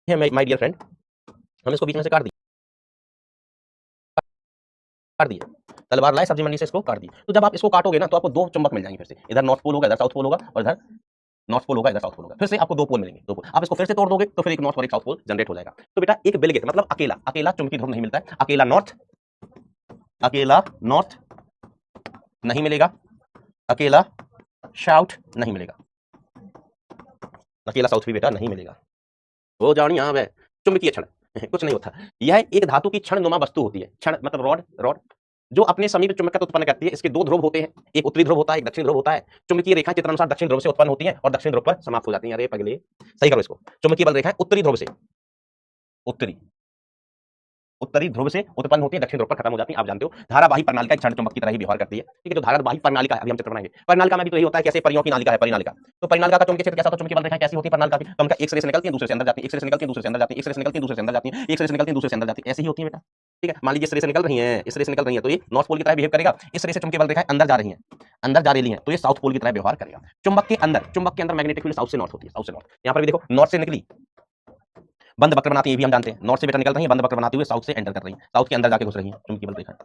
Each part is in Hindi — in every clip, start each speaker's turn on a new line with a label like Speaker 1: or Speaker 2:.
Speaker 1: है माय डियर फ्रेंड, हम इसको बीच में से काट दिए, तलवार लाए सब्जी मंडी से इसको काट दिए। तो जब आप इसको काटोगे ना तो आपको दो चुंबक मिल जाएंगे फिर से, इधर नॉर्थ पोल होगा, इधर साउथ पोल होगा, और इधर नॉर्थ पोल होगा, इधर साउथ पोल होगा। फिर से आपको दो पोल मिलेंगे, दो पोल। आप इसको फिर से तोड़ दोगे तो फिर एक नॉर्थ और एक साउथ पोल जनरेट हो जाएगा। तो बेटा एक बेलगेट मतलब अकेला अकेला चुंबकीय ध्रुव नहीं मिलता है, अकेला नॉर्थ नहीं मिलेगा, अकेला साउथ नहीं मिलेगा, अकेला साउथ भी बेटा नहीं मिलेगा। वो जानिए यहाँ चुंबकीय क्षण कुछ नहीं होता। यह एक धातु की क्षण नुमा वस्तु होती है। क्षण मतलब रॉड जो अपने समीप चुंबकत्व उत्पन्न करती है। इसके दो ध्रुव होते हैं, एक उत्तरी ध्रुव होता है, एक दक्षिण ध्रुव होता है। चुंबकीय रेखाएं चित्रानुसार दक्षिण ध्रुव से उत्पन्न होती हैं और दक्षिण ध्रुव पर समाप्त हो जाती हैं। अरे पगले सही करो इसको। चुंबकीय बल रेखाएं उत्तरी ध्रुव से उत्तरी ध्रुव से उत्पन्न होती है, दक्षिण ध्रुव पर खत्म हो जाती है। आप जानते हो धारावाही प्रणालिका क्षण चुंबक की तरह ही व्यवहार करती है। ठीक है, जो धारावाही प्रणालिका है, अभी हम चित्र बनाएंगे। प्रणालिका में भी तो यही होता है, कैसे परियों की नालिका है परिनालिका। तो परिनालिका का चुंबकीय क्षेत्र कैसा होता है, चुंबकीय बल रेखाएं कैसी होती है प्रणालिका की, तो उनका एक सिरे से निकलती है दूसरे से अंदर जाती है, एक सिरे से निकलती है दूसरे से अंदर जाती है, एक सिरे से निकलती है दूसरे से अंदर जाती है, एक सिरे से निकलती है दूसरे से अंदर जाती है, ऐसी ही होती है बेटा। ठीक है, मान लीजिए इस सिरे से निकल रही है, इस सिरे से निकल रही है, तो ये नॉर्थ पोल की तरह बिहेव करेगा। इस सिरे से चुंबकीय बल रेखाएं अंदर जा रही हैं, तो ये साउथ पोल की तरह व्यवहार करेगा। चुंबक के अंदर मैग्नेटिक फील्ड साउथ से नॉर्थ होती है, साउथ से नॉर्थ। यहाँ पर भी देखो नॉर्थ से निकली, बंद वक्र बनाती है, ये भी हम जानते हैं। नॉर्थ से बेटा निकल रही है, बंद वक्र बनाते हुए साउथ से एंटर कर रही है, साउथ के अंदर जाके घुस रही है चुंबकीय बल रेखाएं,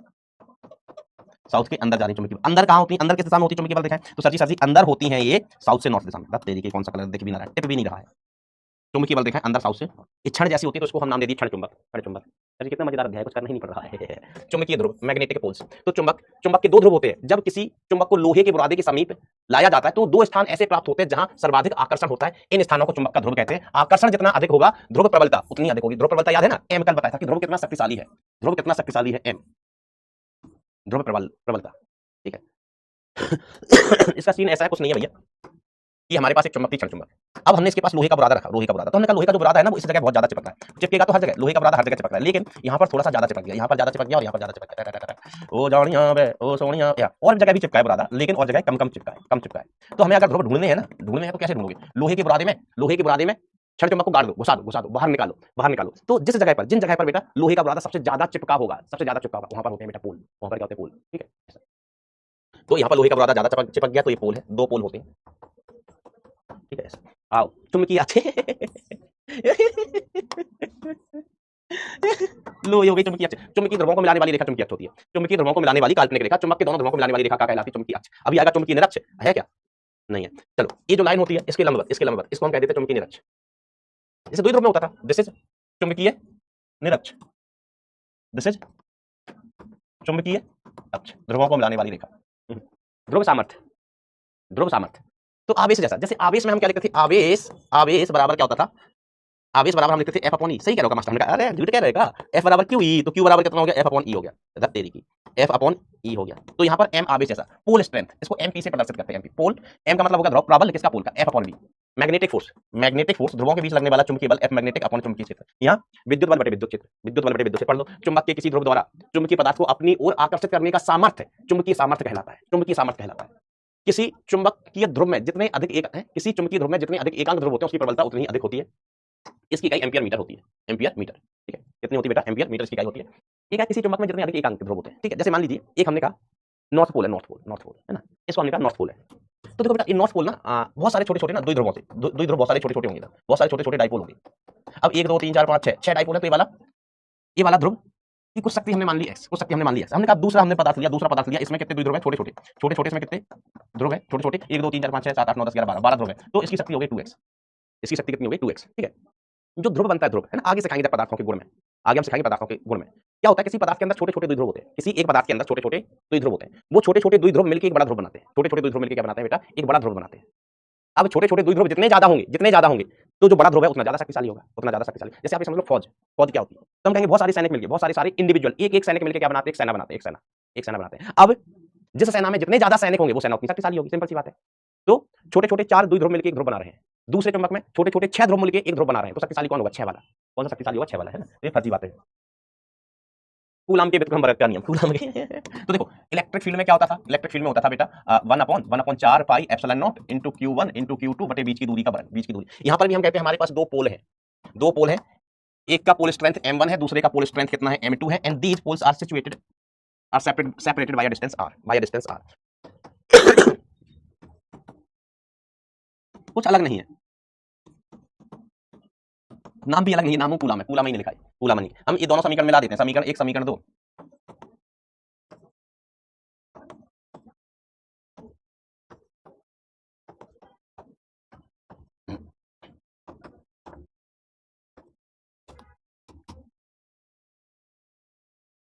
Speaker 1: साउथ के अंदर जा रही है चुंबकीय। अंदर कहां होती है, अंदर किस दिशा में होती है चुंबकीय बल रेखाएं, तो सर जी अंदर होती हैं ये साउथ से नॉर्थ दिशा में। तेरी के कौन सा कलर देख भी ना रहा है, टिप भी नहीं रहा है। चुंबकीय बल रेखाएं अंदर साउथ से क्षण जैसी होती है, तो इसको हम नाम दे दिए क्षण चुंबक, क्षण चुंबक। अरे कितना मजेदार अध्याय, कुछ करना ही नहीं पड़ रहा है। चुंबकीय ध्रुव मैग्नेटिक पोल्स। तो चुंबक के दो ध्रुव होते हैं। जब किसी चुंबक को लोहे के बुरादे के समीप लाया जाता है तो दो स्थान ऐसे प्राप्त होते हैं जहां सर्वाधिक आकर्षण होता है। इन स्थानों को चुंबक का ध्रुव कहते हैं। आकर्षण जितना अधिक होगा, ध्रुव प्रबलता उतनी अधिक होगी। ध्रुव प्रबलता याद है ना, एम कल बताया था कि ध्रुव कितना शक्तिशाली है, ध्रुव कितना शक्तिशाली है, एम ध्रुव प्रबलता। ठीक है। इसका सीन ऐसा है, कुछ नहीं है भैया, कि हमारे पास एक चुंबक थी, क्षण चुंबक। अब हमने इसके पास लोहे का बुरादा रखा, लोहे का बुरादा। तो हमने कहा लोहे का जो बुरादा है ना, वो इस जगह बहुत ज्यादा चिपक रहा है, चिपकेगा तो हर जगह लोहे का बुरादा हर जगह चिपक रहा है, लेकिन यहाँ पर थोड़ा सा ज्यादा चिपक गया, यहाँ पर ज्यादा चिपक गया और यहाँ पर ज्यादा चिपक गया। ओ जानिया बे ओ सोनिया, और जगह भी चिपका है बुरादा, लेकिन और जगह कम कम चिपका है। तो हमें अगर ध्रुव ढूंढने हैं ना, तो कैसे ढूंढोगे, लोहे के बुरादे में क्षण चुंबक को गाड़ दो, घुसा दो, बाहर निकालो। तो जिन जगह पर बेटा लोहे का बुरादा सबसे ज्यादा चिपका होगा, वहां पर होते हैं बेटा पोल, वहां पर क्या होते हैं, पोल। ठीक है, तो यहाँ पर लोहे का बुरादा ज्यादा चिपक गया, तो ये पोल है, दो पोल होते हैं। ठीक है, आओ चुंबकीय अच्छे लो ये हो गई चुंबकीय अक्ष। चुंबकीय ध्रुवों को मिलाने वाली रेखा चुंबकीय अक्ष होती है। चुंबकीय ध्रुवों को मिलाने वाली काल्पनिक रेखा, चुंबक के दोनों ध्रुवों को मिलाने वाली रेखा का कहलाती है चुंबकीय अक्ष। अभी आएगा चुंबकीय निरक्ष, है क्या, नहीं है। चलो ये जो लाइन होती है इसके लंबवत इसको हम कह देते हैं चुंबकीय निरक्ष। इसे दो ध्रुव में होता था, दिस इज चुंबकीय निरक्ष, दिस इज चुंबकीय अक्ष, ध्रुवों को मिलाने वाली रेखा। ध्रुव सामर्थ्य तो आवेश जैसा, जैसे आवेश में हम क्या लिखते थे, आवेश बराबर क्या होता था, आवेश बराबर हम लिखते थे एफ अपॉन ई। सही कह रहे हो मास्टर, हमने कहा अरे झूठ कह रहेगा, एफ बराबर क्यू ई, तो क्यू बराबर कितना हो गया, एफ अपॉन ई हो गया, रख तेरी की, एफ अपॉन ई हो गया। तो यहाँ पर एम आवेश जैसा, पोल स्ट्रेंथ, इसको एमपी से प्रदर्शित करते हैं, एमपी पोल, एम का मतलब होगा ध्रुव प्रबल किसका, पोल का, F upon B magnetic force ध्रुवों के बीच लगने वाला चुंबकीय बल, एफ मैग्नेटिक अपॉन चुंबकीय क्षेत्र। यहाँ विद्युत बल बटे विद्युत क्षेत्र पढ़ लो। चुंबक के किसी ध्रुव द्वारा चुंबकीय पदार्थ को अपनी ओर आकर्षित करने का सामर्थ्य चुंबकीय सामर्थ्य कहलाता है। किसी चुंबकीय ध्रुव में जितने अधिक एकांक ध्रुव होते हैं उसकी प्रबलता उतनी ही अधिक होती है। इसकी इकाई एम्पियर मीटर होती है, एम्पियर मीटर। ठीक है, कितनी होती है बेटा, एम्पियर मीटर की इकाई होती है। ठीक है, किसी चुंबक में जितने अधिक एकांक ध्रुव होते हैं। ठीक है, जैसे मान लीजिए एक हमने कहा नॉर्थ पोल है ना, इसको हमने कहा नॉर्थ पोल है। तो देखो बेटा ये नॉर्थ पोल ना बहुत सारे छोटे-छोटे ना द्वि ध्रुवों से, द्वि ध्रुव बहुत सारे छोटे-छोटे होंगे, बहुत सारे छोटे-छोटे डाइपोल होंगे। अब 1 2 3 4 5 6 डाइपोल है, तो ये वाला ध्रुव की कुछ शक्ति हमने मान ली x, कुछ शक्ति हमने मान ली x। हमने कहा दूसरा पदार्थ लिया, इसमें कितने द्वि ध्रुव है, छोटे-छोटे इसमें कितने ध्रुव है, छोटे-छोटे 1 2 3 4 5 6 7 8 9 10 11 12 ध्रुव है। तो इसकी शक्ति हो गई 2x, इसकी शक्ति कितनी हो गई 2x। ठीक है, जो ध्रुव बनता है, ध्रुव है ना, आगे सिखाएंगे पदार्थों के गुण में, आगे हम सिखाएंगे पदार्थों के गुण में क्या होता है। किसी पदार्थ के अंदर छोटे-छोटे द्विध्रुव होते हैं, किसी एक पदार्थ के अंदर छोटे-छोटे द्विध्रुव होते हैं। वो छोटे-छोटे द्विध्रुव मिलकर एक बड़ा ध्रुव बनाते हैं, छोटे-छोटे द्विध्रुव मिलकर क्या बनाते हैं बेटा, एक बड़ा ध्रुव बनाते हैं। अब छोटे-छोटे द्विध्रुव जितने ज्यादा होंगे तो जो बड़ा ध्रुव है उतना ज्यादा शक्तिशाली होगा, जैसे आप समझ लो फौज क्या होती है, तो हम कहेंगे बहुत सारे सैनिक मिलकर, बहुत सारे इंडिविजुअल एक सैनिक मिलकर क्या बनाते हैं, एक सेना बनाते हैं। अब जिस सेना में जितने ज्यादा सैनिक होंगे वो सेना उतनी शक्तिशाली होगी, सिंपल सी बात है। तो छोटे-छोटे 4 द्विध्रुव मिलकर एक ध्रुव बना रहे हैं, दूसरे चुंबक में छोटे-छोटे 6 ध्रुव मिलकर एक ध्रुव बना रहे हैं, तो शक्तिशाली कौन होगा, 6 वाला। कौन सा शक्तिशाली होगा, 6 वाला, है ना। ये फर्जी बात है, कूलाम के व्युत्क्रम वर्ग का नियम, कूलाम के तो देखो इलेक्ट्रिक फील्ड में क्या होता था, इलेक्ट्रिक फील्ड में होता था बेटा 1/4 pi epsilon not into q1 into q2 बटे बीच की दूरी का वर्ग, बीच की दूरी। यहां पर भी हम कहते हैं हमारे पास दो पोल हैं, एक का पोल स्ट्रेंथ m1 है, दूसरे का पोल स्ट्रेंथ कितना है, m2 है, and these poles are separated by distance r। कुछ अलग नहीं है, नाम भी अलग नहीं है, नाम कूलाम है, कूलाम ही नहीं लिखा है, कूलाम नहीं। हम ये दोनों समीकरण मिला देते हैं, समीकरण 1 समीकरण 2।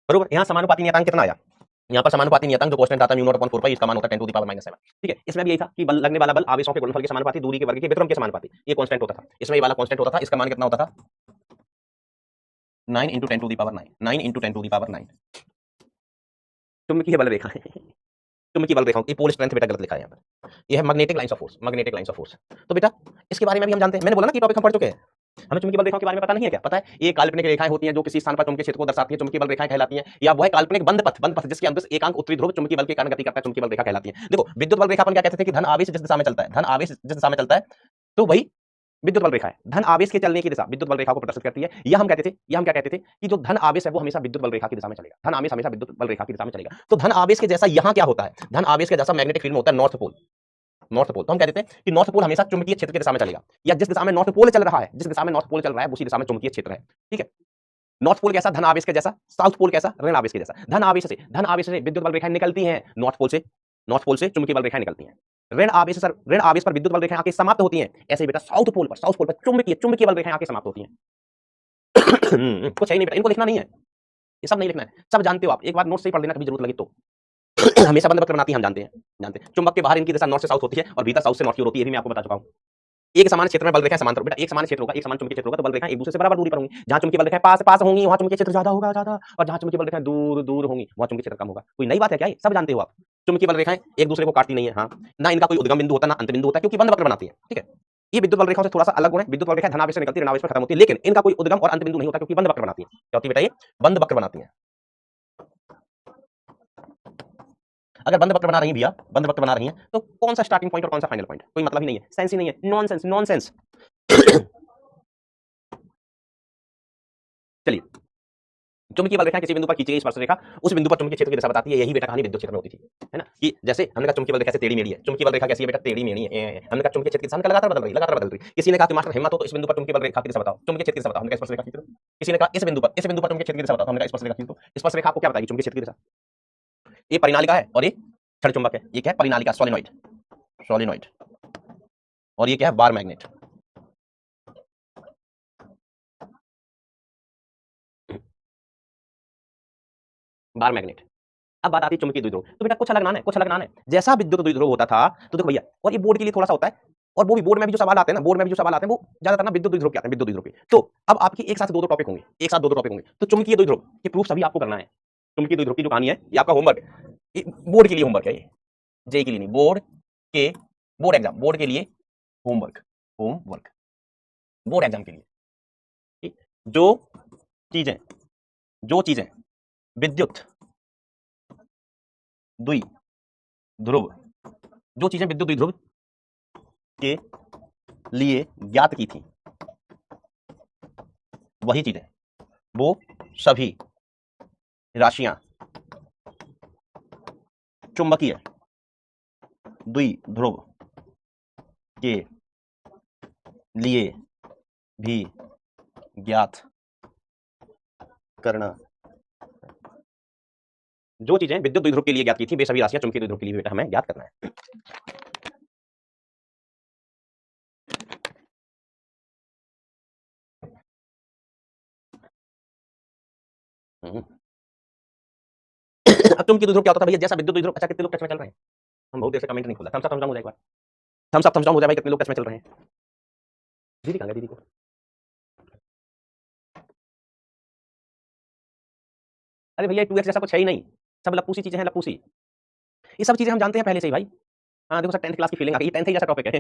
Speaker 1: बरोबर, यहाँ समानुपाती नियतांक कितना आया, यहाँ पर समानुपाती नियतांक जो कांस्टेंट आता है μ0/4 इसका मान होता है 10 टू द पावर -7। ठीक है, इसमें भी यही था कि बल लगने वाला बल आवेशों के गुणनफल के समानुपाती, दूरी के वर्ग के व्युत्क्रम के समानुपाती, ये कांस्टेंट होता था। इसमें ये वाला कांस्टेंट होता था, इसका मान कितना होता था 9 × 10 to the power 9, 9 × 10 to the power 9। चुंबकीय बल रेखा है, चुंबकीय बल रेखाओं की पोल स्ट्रेंथ बेटा गलत लिखा है यहाँ पर, ये है magnetic lines of force, magnetic lines of force. तो बेटा इसके बारे में भी हम जानते हैं, मैंने बोला ना कि टॉपिक हम पढ़ चुके हैं। हमें चुंबकीय बल रेखाओं के बारे में पता नहीं है क्या? पता है, ये काल्पनिक रेखाएं होती हैं जो किसी स्थान पर चुंबकीय क्षेत्र को दर्शाती हैं, चुंबकीय बल रेखाएं कहलाती हैं। या वह काल्पनिक बंद पथ जिसके अंदर एकांक उत्तरी ध्रुव चुंबकीय बल के कारण गति करता है, चुंबकीय बल रेखा कहलाती है। देखो विद्युत बल रेखा अपन क्या कहते थे कि धन आवेश जिस दिशा में चलता है, धन आवेश जिस दिशा में चलता है तो वही विद्युत बल रेखा है। धन आवेश के चलने की दिशा विद्युत बल रेखा को प्रदर्शित करती है। या हम क्या कहते थे कि जो धन आवेश है वो हमेशा विद्युत बल रेखा की दिशा में चलेगा, धन आवेश हमेशा विद्युत बल रेखा की दिशा में चलेगा। तो धन आवेश के जैसा यहाँ क्या होता है, धन आवेश के जैसा मैग्नेटिक फील्ड में होता है नॉर्थ पोल, नॉर्थ पोल। तो हम कहते हैं कि नॉर्थ पोल हमेशा चुंबकीय क्षेत्र की दिशा में चलेगा, या जिस दिशा में नॉर्थ पोल चल रहा है, जिस दिशा में नॉर्थ पोल चल रहा है उसी दिशा में चुंबकीय क्षेत्र है। ठीक है, नॉर्थ पोल कैसा, धन आवेश के जैसा, साउथ पोल कैसा, ऋण आवेश के जैसा। धन आवेश से विद्युत बल रेखाएं निकलती हैं, नॉर्थ पोल से चुंबकीय बल रेखाएं निकलती हैं। ऋण आवेश पर विद्युत बल रेखाएं आके समाप्त होती हैं। ऐसे ही बेटा साउथ पोल पर चुंबकीय बल रेखाएं आके समाप्त होती हैं। कुछ है नहीं बेटा, इनको लिखना नहीं है, ये सब नहीं लिखना है, सब जानते हो आप। एक बार नोट से ही पढ़ लेना कभी जरूरत लगी तो। हमेशा बंद वक्र बनाती है, हम जानते हैं। चुंबक के बाहर इनकी दिशा नॉर्थ से साउथ होती है और भीतर साउथ से नॉर्थ की ओर होती है, ये भी मैं आपको बता चुका हूं। एक समान क्षेत्र में बल रेखाएं समांतर, बेटा एक समान क्षेत्र होगा, एक समान चुंबकीय क्षेत्र होगा तो बल रेखाएं एक दूसरे से बराबर दूरी पर होंगी। जहां चुंबकीय बल रेखाएं पास होंगी वहां चुंबकीय क्षेत्र ज्यादा होगा, और जहां चुंबकीय बल रेखाएं दूर होंगी वहां चुंबकीय क्षेत्र कम होगा। कोई नई बात है क्या? ये सब जानते हो आप। चुंबकीय बल रेखाएं एक दूसरे को काटती नहीं है, हाँ, ना इनका कोई उद्गम बिंदु होता ना अंत बिंदु होता, क्योंकि बंद वक्र बनाती है। ठीक है, ये विद्युत बल रेखाओं से थोड़ा सा अलग गुण है। विद्युत बल रेखाएं धनावेश से निकलती है, ऋणावेश पर खत्म होती है, लेकिन इनका कोई उद्गम और अंत बिंदु नहीं होता क्योंकि बंद वक्र बनाती है। क्या होती है बेटा? ये बंद वक्र बनाती है। अगर बंद वक्र बना रही है भैया, बंद वक्र बना रही है तो कौन सा स्टार्टिंग पॉइंट और कौन सा फाइनल पॉइंट, कोई मतलब ही नहीं है, सेंस ही नहीं है, नॉनसेंस। चलिए, चुंबकीय बल रेखा किसी बिंदु पर खींची गई स्पर्श रेखा उस बिंदु पर चुंबकीय क्षेत्र की दिशा बताती है। यही बेटा कहानी विद्युत क्षेत्र में होती थी, है ना, कि जैसे हमने कहा चुंबकीय बल रेखा से टेढ़ी मेढ़ी है। चुंबकीय बल रेखा कैसी है बेटा? टेढ़ी मेढ़ी है। हमने कहा चुंबकीय क्षेत्र की दिशा लगातार बदल रही। किसी ने कहा कि मास्टर हिम्मत हो तो इस बिंदु पर चुंबकीय बल रेखा की दिशा बताओ, चुंबकीय क्षेत्र की दिशा बताओ, हमने कहा स्पर्श रेखा खींच दो। किसी ने कहा इस बिंदु पर चुंबकीय क्षेत्र की दिशा बताओ, हमने कहा स्पर्श रेखा खींच दो। स्पर्श रेखा आपको क्या बताएगी? चुंबकीय क्षेत्र की दिशा। ये परिनालिका है और ये क्षण चुंबक है। ये क्या है? परिनालिका, सोलेनोइड। और ये क्या है? Bar magnet. Bar magnet. अब बात आती है चुंबकीय द्विध्रुव। तो बेटा कुछ अलग नाम है। जैसा विद्युत द्विध्रुव होता था तो देखो भैया, और ये बोर्ड के लिए थोड़ा सा होता है, और वो भी बोर्ड में भी जो सवाल आते हैं ना, वो ज्यादातर ना विद्युत द्विध्रुव के आते हैं, विद्युत द्विध्रुव के। तो अब आपकी एक साथ दो टॉपिक होंगे, तो चुंबकीय द्विध्रुव के प्रूफ सभी आपको करना है। चुंबकीय द्विध्रुव की जो कहानी है ये आपका होमवर्क, बोर्ड के लिए होमवर्क है, ये जेई के लिए नहीं, बोर्ड के लिए होमवर्क, बोर्ड एग्जाम के लिए। जो चीजें विद्युत द्विध्रुव के लिए ज्ञात की थी, वही चीजें, वो सभी राशियां चुंबकीय द्विध्रुव के लिए भी ज्ञात करना। जो चीजें विद्युत द्विध्रुव के लिए ज्ञात की थी वे सभी राशियां चुंबकीय द्विध्रुव के लिए बेटा हमें ज्ञात करना है। अब चुंबकीय द्विध्रुव क्या होता था भैया? जैसा विद्युत द्विध्रुव। अच्छा, कितने लोग टच में चल रहे हैं? हम बहुत देर से कमेंट नहीं खोला। थम्स अप हो जाए एक बार, थम्स अप हो जाए भाई, कितने लोग टच में चल रहे हैं? दीदी कहां गई? दीदी को अरे भैया 2x जैसा कुछ है ही नहीं, सब लपूसी चीजें हैं, लपूसी। ये सब चीजें हम जानते हैं पहले से ही भाई। हाँ देखो सर, 10th क्लास की फीलिंग आ गई, 10th ही जैसा टॉपिक है।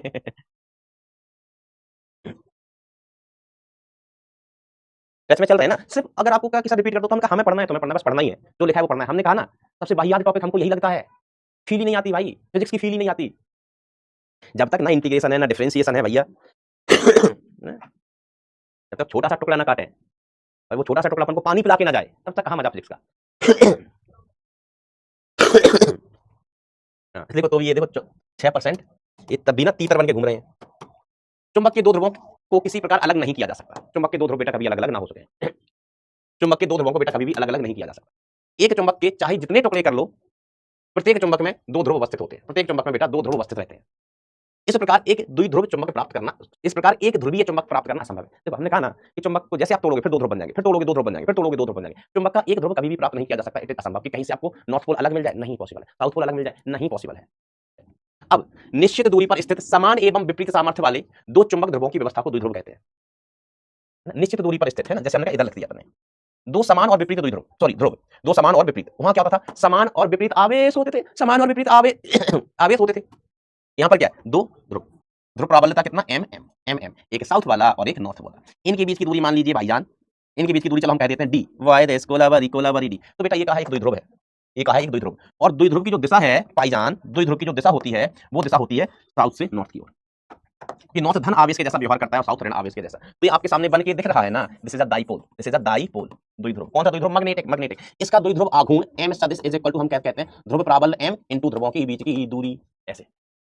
Speaker 1: टच में चल रहे हैं ना। सिर्फ अगर आपको क्या किसी रिपीट कर दो तो हमने कहा हमें पढ़ना है, तुम्हें पढ़ना, बस पढ़ना ही है, जो लिखा है वो पढ़ना है। हमने कहा ना सबसे वाहियात टॉपिक हमको यही लगता है, फील ही नहीं आती भाई, फिजिक्स की फील ही नहीं आती जब तक ना इंटीग्रेशन है ना डिफरेंशिएशन है भैया। जब तक छोटा सा टुकड़ा ना काटे और वो छोटा सा टुकड़ा अपन को पानी पिला के ना जाए, तब तक कहां मजा फिजिक्स का। देखो तो ये देखो 6%, ये तब भी ना तीतर बन के घूम रहे हैं। चुंबक के दो ध्रुवों को किसी प्रकार अलग नहीं किया जा सकता। चुंबक के दो ध्रुव बेटा कभी अलग अलग ना हो सके। चुंबक के दो ध्रुवों को बेटा कभी भी अलग अलग नहीं किया जा सकता। एक चुंबक के चाहे जितने टुकड़े कर लो, प्रत्येक चुंबक में दो ध्रुव अवस्थित होते हैं। प्रत्येक चुंबक में बेटा दो ध्रुव अवस्थित रहते हैं। इस प्रकार एक द्विध्रुव चुंबक प्राप्त करना, इस प्रकार एक ध्रुवीय चुंबक प्राप्त करना असंभव है। देखो हमने कहा ना कि चुंबक को जैसे आप तोड़ोगे फिर दो ध्रुव बन जाएंगे, फिर तोड़ोगे दो ध्रुव बन जाएंगे, फिर तोड़ोगे दो ध्रुव बन जाएंगे। चुंबक का एक ध्रुव कभी भी प्राप्त नहीं किया जा सकता। इट इज असंभव कि कहीं से आपको नॉर्थ पोल अलग मिल जाए, नहीं पॉसिबल है। साउथ पोल अलग मिल जाए, नहीं पॉसिबल है। अब निश्चित दूरी पर स्थित समान एवं विपरीत सामर्थ्य वाले दो चुंबक ध्रुवों की व्यवस्था को द्विध्रुव कहते हैं। निश्चित दूरी पर स्थित है ना, जैसे हमने इधर लिख दिया अपने दो समान और विपरीत द्विध्रुव, सॉरी ध्रुव, दो समान और विपरीत। वहां क्या होता था, समान और विपरीत आवेश होते थे, समान और विपरीत आवेश होते थे। यहां पर क्या है, दो ध्रुव, ध्रुव प्राबल्यता कितना, एम एम एम एम, एक साउथ वाला और एक नॉर्थ वाला। इनके बीच की दूरी मान लीजिए भाईजान, इनके बीच की दूरी चलो हम कह देते हैं डी, वाई देश कोलाबरी डी। तो बेटा ये कहा एक द्विध्रुव है, ये कहा एक द्विध्रुव, और द्विध्रुव की जो दिशा है भाईजान, द्विध्रुव की जो दिशा होती है वो दिशा होती है साउथ से नॉर्थ की ओर। कि नॉर्थ धन आवेश के जैसा व्यवहार करता है और साउथ ऋण आवेश के जैसा। तो ये आपके सामने बन के दिख रहा है ना, this is a dipole, this is a dipole. द्विध्रुव कौन सा द्विध्रुव, मैग्नेटिक, मैग्नेटिक। इसका द्विध्रुव आघूर्ण एम सदिश इज इक्वल टू हम क्या कहते हैं, ध्रुव प्राबल्य एम इनटू ध्रुवों के बीच की दूरी। ऐसे